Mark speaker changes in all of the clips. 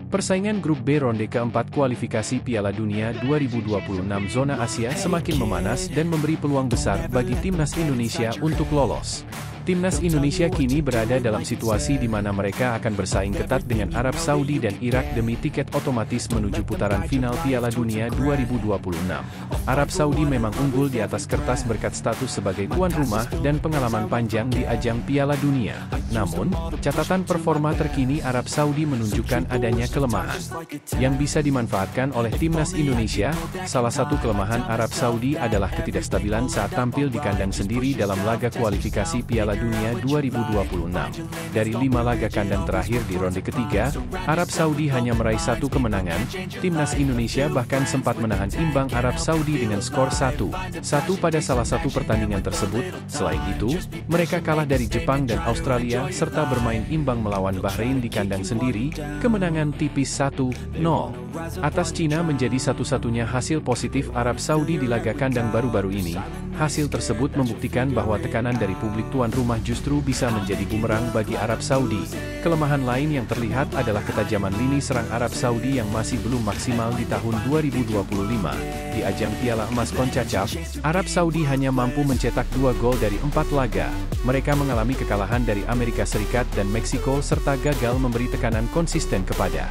Speaker 1: Persaingan grup B ronde keempat kualifikasi Piala Dunia 2026 zona Asia semakin memanas dan memberi peluang besar bagi timnas Indonesia untuk lolos. Timnas Indonesia kini berada dalam situasi di mana mereka akan bersaing ketat dengan Arab Saudi dan Irak demi tiket otomatis menuju putaran final Piala Dunia 2026. Arab Saudi memang unggul di atas kertas berkat status sebagai tuan rumah dan pengalaman panjang di ajang Piala Dunia. Namun, catatan performa terkini Arab Saudi menunjukkan adanya kelemahan yang bisa dimanfaatkan oleh timnas Indonesia. Salah satu kelemahan Arab Saudi adalah ketidakstabilan saat tampil di kandang sendiri dalam laga kualifikasi Piala Dunia 2026. Dari 5 laga kandang terakhir di ronde ketiga, Arab Saudi hanya meraih 1 kemenangan. Timnas Indonesia bahkan sempat menahan imbang Arab Saudi dengan skor 1-1 pada salah satu pertandingan tersebut. Selain itu, mereka kalah dari Jepang dan Australia serta bermain imbang melawan Bahrain di kandang sendiri. Kemenangan tipis 1-0 atas Cina menjadi satu-satunya hasil positif Arab Saudi di laga kandang baru-baru ini. Hasil tersebut membuktikan bahwa tekanan dari publik tuan rumah justru bisa menjadi bumerang bagi Arab Saudi. Kelemahan lain yang terlihat adalah ketajaman lini serang Arab Saudi yang masih belum maksimal di tahun 2025. Di ajang Piala Emas CONCACAF, Arab Saudi hanya mampu mencetak 2 gol dari 4 laga. Mereka mengalami kekalahan dari Amerika Serikat dan Meksiko serta gagal memberi tekanan konsisten kepada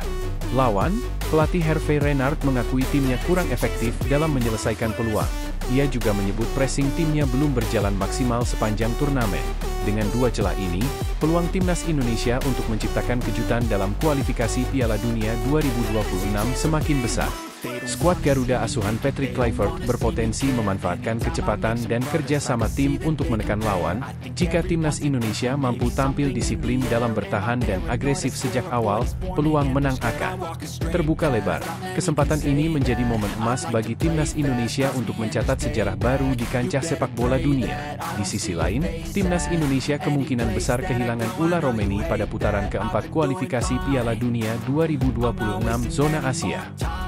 Speaker 1: lawan. Pelatih Hervé Renard mengakui timnya kurang efektif dalam menyelesaikan peluang. Ia juga menyebut pressing timnya belum berjalan maksimal sepanjang turnamen. Dengan 2 celah ini, peluang timnas Indonesia untuk menciptakan kejutan dalam kualifikasi Piala Dunia 2026 semakin besar. Skuad Garuda asuhan Patrick Kluivert berpotensi memanfaatkan kecepatan dan kerja sama tim untuk menekan lawan. Jika timnas Indonesia mampu tampil disiplin dalam bertahan dan agresif sejak awal, peluang menang akan terbuka lebar. Kesempatan ini menjadi momen emas bagi timnas Indonesia untuk mencatat sejarah baru di kancah sepak bola dunia. Di sisi lain, timnas Indonesia kemungkinan besar kehilangan Ula Romeni pada putaran keempat kualifikasi Piala Dunia 2026 zona Asia.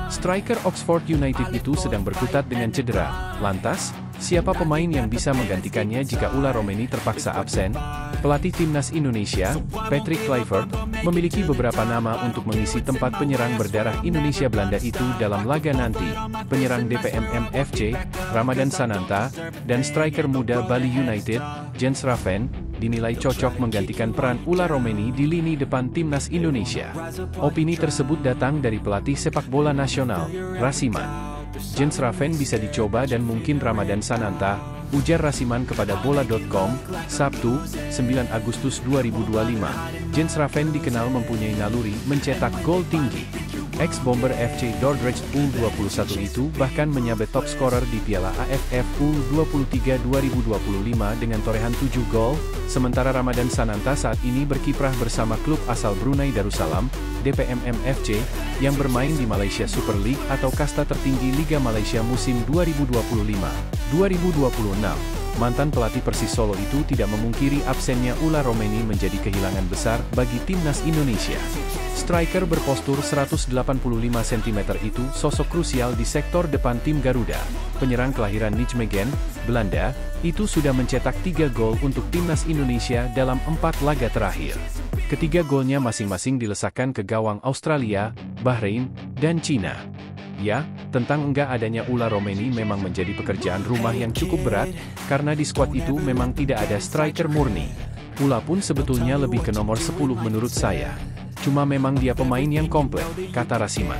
Speaker 1: Striker Oxford United itu sedang berkutat dengan cedera. Lantas, siapa pemain yang bisa menggantikannya jika Ula Romeni terpaksa absen? Pelatih timnas Indonesia, Patrick Kluivert, memiliki beberapa nama untuk mengisi tempat penyerang berdarah Indonesia Belanda itu dalam laga nanti. Penyerang DPMM FC, Ramadan Sananta, dan striker muda Bali United, Jens Raven, dinilai cocok menggantikan peran Ula Romeni di lini depan timnas Indonesia. Opini tersebut datang dari pelatih sepak bola nasional, Rasiman. Jens Raven bisa dicoba dan mungkin Ramadan Sananta, ujar Rasiman kepada Bola.com, Sabtu, 9 Agustus 2025. Jens Raven dikenal mempunyai naluri mencetak gol tinggi. Ex-Bomber FC Dordrecht U21 itu bahkan menyabet top scorer di Piala AFF U23 2025 dengan torehan 7 gol, sementara Ramadan Sananta saat ini berkiprah bersama klub asal Brunei Darussalam, DPMM FC, yang bermain di Malaysia Super League atau kasta tertinggi Liga Malaysia musim 2025-2026. Mantan pelatih Persis Solo itu tidak memungkiri absennya Ula Romeni menjadi kehilangan besar bagi timnas Indonesia. Striker berpostur 185 cm itu sosok krusial di sektor depan tim Garuda. Penyerang kelahiran Nijmegen, Belanda, itu sudah mencetak 3 gol untuk timnas Indonesia dalam 4 laga terakhir. Ketiga golnya masing-masing dilesakkan ke gawang Australia, Bahrain, dan Cina. Ya, tentang enggak adanya Ula Romeni memang menjadi pekerjaan rumah yang cukup berat, karena di skuad itu memang tidak ada striker murni. Ula pun sebetulnya lebih ke nomor 10 menurut saya. Cuma memang dia pemain yang komplit, kata Rasiman.